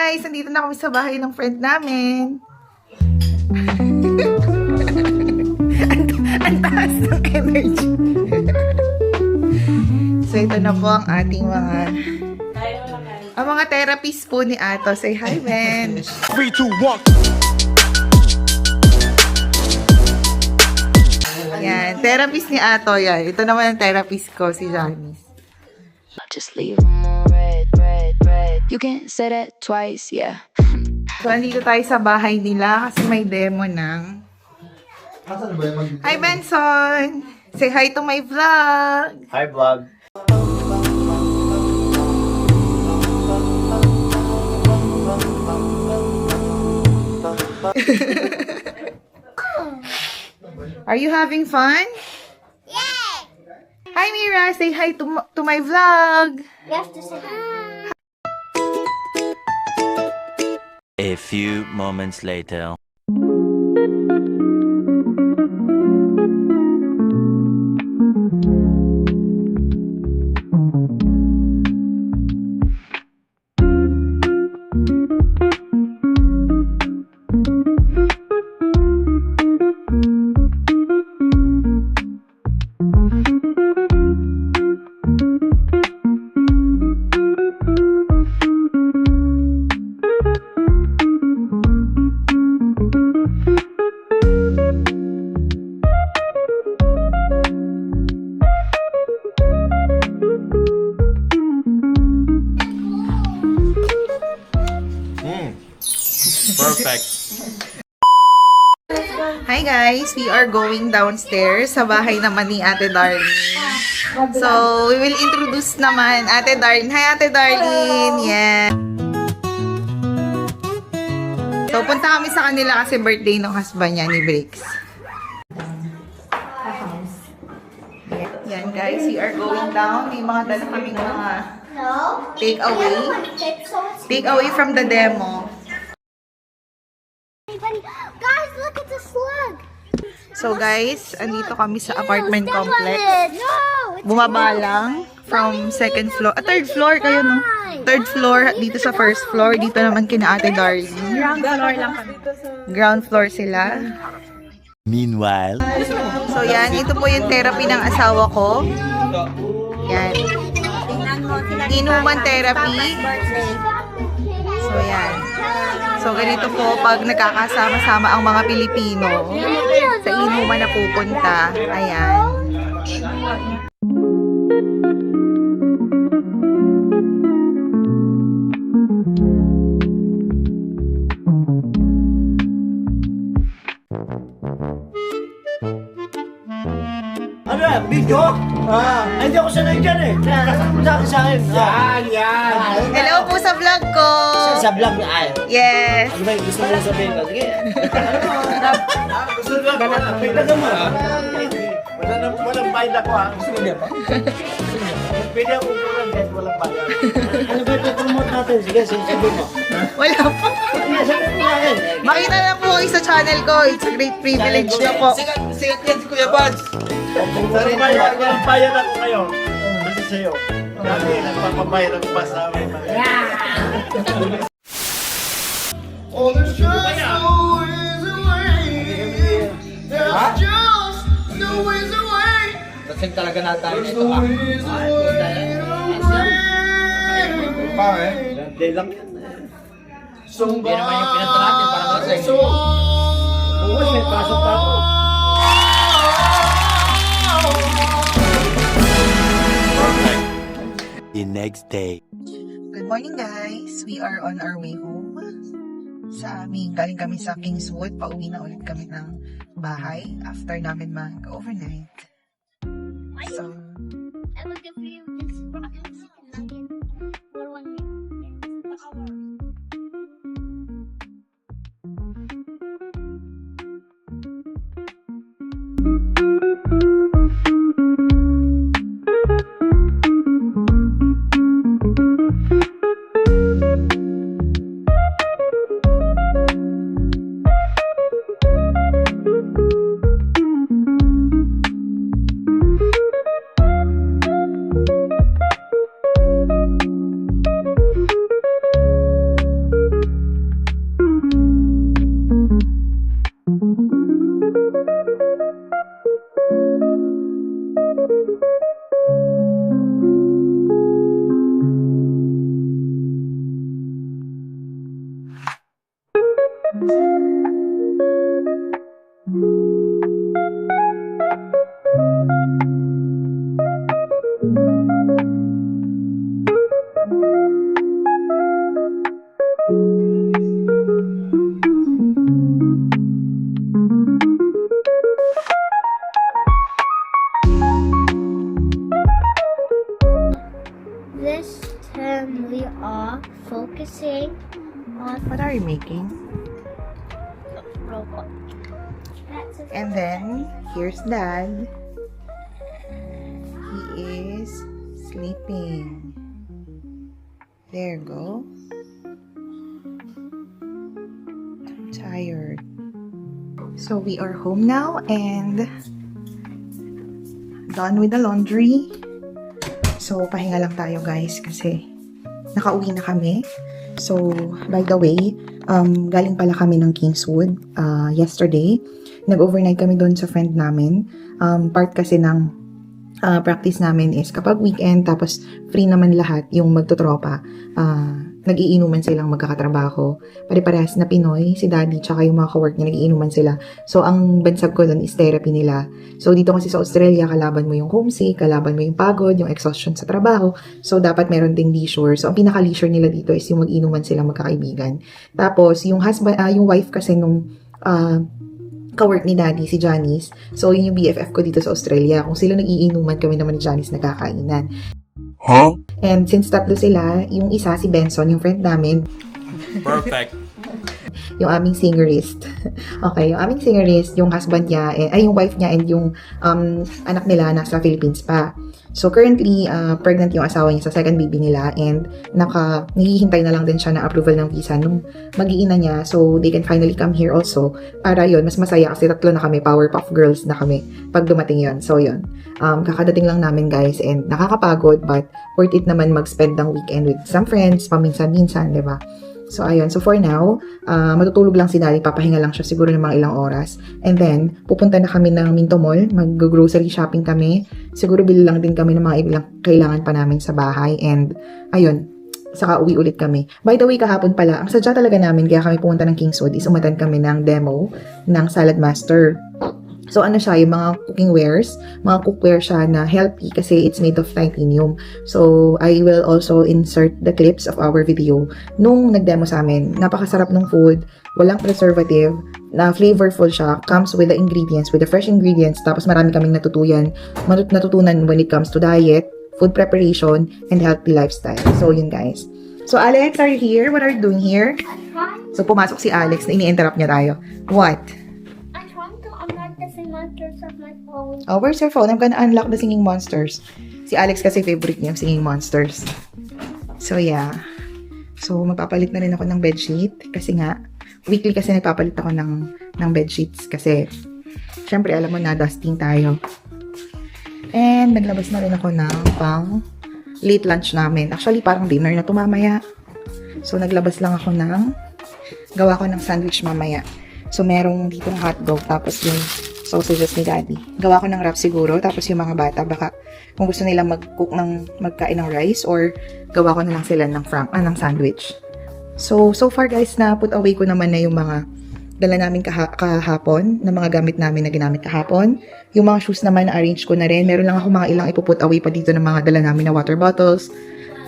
guys! Nandito na kami sa bahay ng friend namin. Ang taas ng energy. So, ito na po ang ating mga therapist po ni Ato. Say hi, Ben. 3, 2, 1. Yan, therapist ni Ato yan. Ito naman ang therapist ko, si Janice. Just leave them on red, red, red. You can't say that twice, yeah. So, andito tayo sa bahay nila kasi may demo ng... Hi, Benson! Say hi to my vlog! Hi, vlog. Are you having fun? Yeah! Hi, Mira! Say hi to my vlog! You have to say hi. A few moments later. Perfect. Hi guys! We are going downstairs sa bahay naman ni Ate Darlene. So, we will introduce naman Ate Darlene. Hi, Ate Darlene! Yeah! So, punta kami sa kanila kasi birthday ng husband niya ni Briggs. Yan guys, we are going down. May mga dala kaming mga No. take away. Take away from the demo. Guys, look at the slug. So guys, andito kami sa apartment complex. No. Bumaba lang from second floor. Third floor kayo, no? Third floor dito sa first floor. Dito naman kina Ate Darlene. Ground floor lang kami. Ground floor sila. Meanwhile. So yan, ito po yung therapy ng asawa ko. Yan. Inuman therapy. So yan. So ganito po pag nagkakasama-sama ang mga Pilipino sa inuman na pupunta. Ayan. Ano yan? Video? Ay, hindi ako sanay dyan eh. Sa akin. Yan. Hello po sa vlog ko. Sa vlog na ay. Yes. Ano ba yung gusto mo sabihin ko? Sige. Gusto mo ba? Pagdagan mo. Walang bayad ako ha. Gusto niya ba? Pwede ako kurang kahit walang bayad. Ano ba ito promote natin? Sige, sabihin mo. Wala po. Sabihin mo natin. Makita na po kayo sa channel ko. It's a great privilege na po. Sigat yan si Kuya Bans. Walang bayad ako ngayon. Kasi sa'yo. Dati, nagpapabayad ako pa sa amin. Oh, there's just no ways away. There's just no ways away. Kasing talaga natin ito No ways away. Hindi lang yan. Somebody Hindi naman yung pinanta natin para masaya. Oo, may pasok pa ako. The next day. Good morning guys. We are on our way home. Galing kami sa Kingswood. Pauwi na ulit kami ng bahay after namin mag-overnight. So, I will give you instructions. This time we are focusing on What are you making? robot. That's a And then, here's Dad. He is sleeping. There you go. I'm tired. So, we are home now and done with the laundry. So, pahinga lang tayo guys kasi nakauwi na kami. So, by the way, galing pala kami ng Kingswood yesterday. Nag-overnight kami doon sa friend namin. Part kasi ng practice namin is kapag weekend tapos free naman lahat yung magtotropa, nag-iinuman silang magkakatrabaho. Pare-parehas na Pinoy, si Daddy tsaka yung mga ka-work niya nag-iinuman sila. So, ang bansag ko doon is therapy nila. So, dito kasi sa Australia, kalaban mo yung homesick, kalaban mo yung pagod, yung exhaustion sa trabaho. So, dapat meron ding leisure. So, ang pinaka-leisure nila dito is yung mag-inuman silang magkakaibigan. Tapos, yung husband, yung wife kasi nung ka-work ni Daddy, si Janice. So, yun yung BFF ko dito sa Australia. Kung sila nag-iinuman, kami naman ni Janice nagkakainan. Huh? And since tatlo sila, yung isa si Benson, yung friend namin, Perfect. yung aming singerist. Okay, yung aming singerist, yung husband niya, yung wife niya and yung anak nila nasa Philippines pa. So currently, pregnant yung asawa niya sa second baby nila and naghihintay na lang din siya ng approval ng visa nung mag-iina niya so they can finally come here also. Para yun, mas masaya kasi tatlo na kami, Powerpuff Girls na kami pag dumating yun. So yun, kakadating lang namin guys and nakakapagod but worth it naman mag-spend ng weekend with some friends, paminsan-minsan, di ba? So, ayun. So, for now, matutulog lang si Daddy. Papahinga lang siya siguro ng mga ilang oras. And then, pupunta na kami ng Minto Mall. Mag-grocery shopping kami. Siguro bili lang din kami ng mga ilang kailangan pa namin sa bahay. And, ayun. Saka uwi ulit kami. By the way, kahapon pala, ang sadya talaga namin, kaya kami pumunta ng Kingswood, is umatan kami ng demo ng Salad Master. So, ano siya, yung mga cooking wares, mga cookware siya na healthy kasi it's made of titanium. So, I will also insert the clips of our video nung nag-demo sa amin. Napakasarap ng food, walang preservative, na flavorful siya, comes with the ingredients, with the fresh ingredients, tapos marami kaming natutunan when it comes to diet, food preparation, and healthy lifestyle. So, yun guys. So, Alex, are you here? What are you doing here? So, pumasok si Alex na ini-interrupt niya tayo. What? I'm trying to unlock the same monsters of my phone. Oh, where's your phone? I'm gonna unlock the Singing Monsters. Si Alex kasi favorite niya yung Singing Monsters. So, yeah. So, magpapalit na rin ako ng bedsheet. Kasi nga, weekly kasi nagpapalit ako ng bedsheets. Kasi, syempre, alam mo na, dusting tayo. And, naglabas na rin ako ng pang late lunch namin. Actually, parang dinner na to mamaya. So, naglabas lang ako gawa ko ng sandwich mamaya. So, merong ditong hotdog, tapos yung sausages ni Daddy. Gawa ko ng wrap siguro, tapos yung mga bata, baka kung gusto nilang magkain ng rice, or gawa ko na lang sila ng sandwich. So far guys, na put away ko naman na yung mga dala namin kahapon, na mga gamit namin na ginamit kahapon. Yung mga shoes naman, na-arrange ko na rin. Meron lang ako mga ilang ipuput away pa dito ng mga dala namin na water bottles.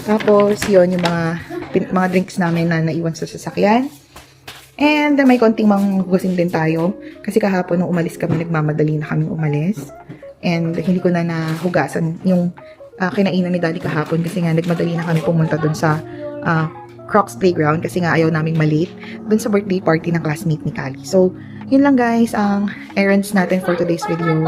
Tapos, yun, yung mga drinks namin na naiwan sa sasakyan. And may konting manghugasin din tayo. Kasi kahapon nung umalis kami, nagmamadali na kaming umalis. And hindi ko na nahugasan yung kinainan ni Daddy kahapon. Kasi nga nagmadali na kami pumunta dun sa Crocs Playground. Kasi nga ayaw naming malate dun sa birthday party ng classmate ni Kali. So, yun lang guys ang errands natin for today's video.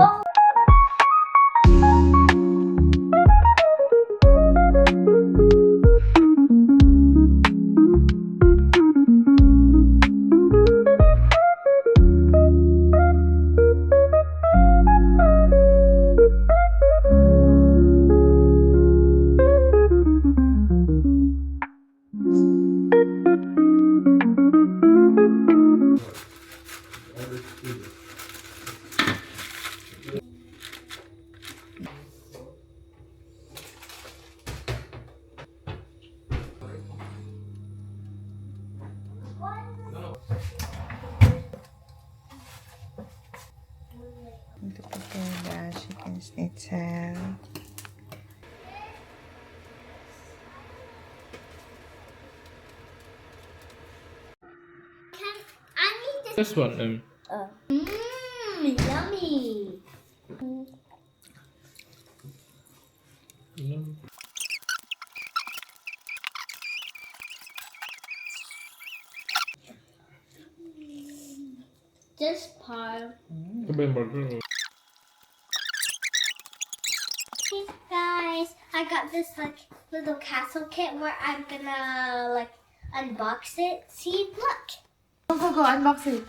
Ito po the chicken schnitzel. This one, Yummy. This part. burger. Hey guys, I got this like little castle kit where I'm gonna like unbox it. See, look. Go, unbox it.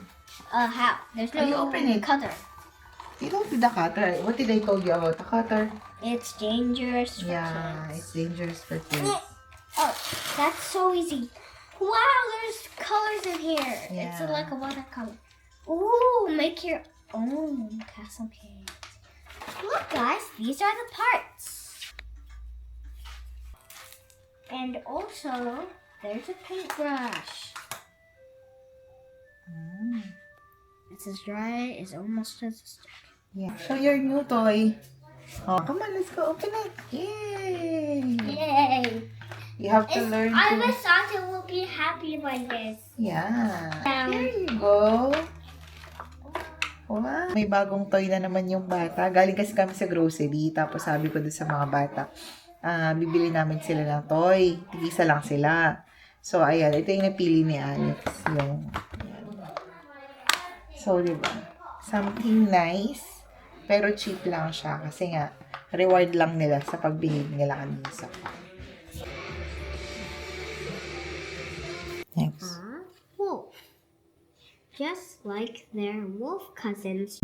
How? There's no You open it. cutter. You don't need the cutter. What did I told you about the cutter? It's dangerous. For Yeah, kids. it's dangerous for kids. Oh, that's so easy. Wow, there's colors in here. It's Yeah. like a watercolor. Ooh, make your own castle kit. Look, guys, these are the parts. And also, there's a paintbrush. It's as dry as almost as a stick. Yeah. Show your new toy. Oh, come on, let's go open it. Yay! Yay! You have to learn I to... wish Santa will be happy by this. Yeah. There you go. Wow. May bagong toy na naman yung bata. Galing kasi kami sa grocery. Tapos sabi ko dun sa mga bata, bibili namin sila ng toy. Tigisa lang sila. So, ayan. Ito yung napili ni Alex. Yung, ayan. So, diba? Something nice. Pero cheap lang siya. Kasi nga, reward lang nila sa pagbihig nila kanisa. Next. Wolf. Just like their wolf cousins.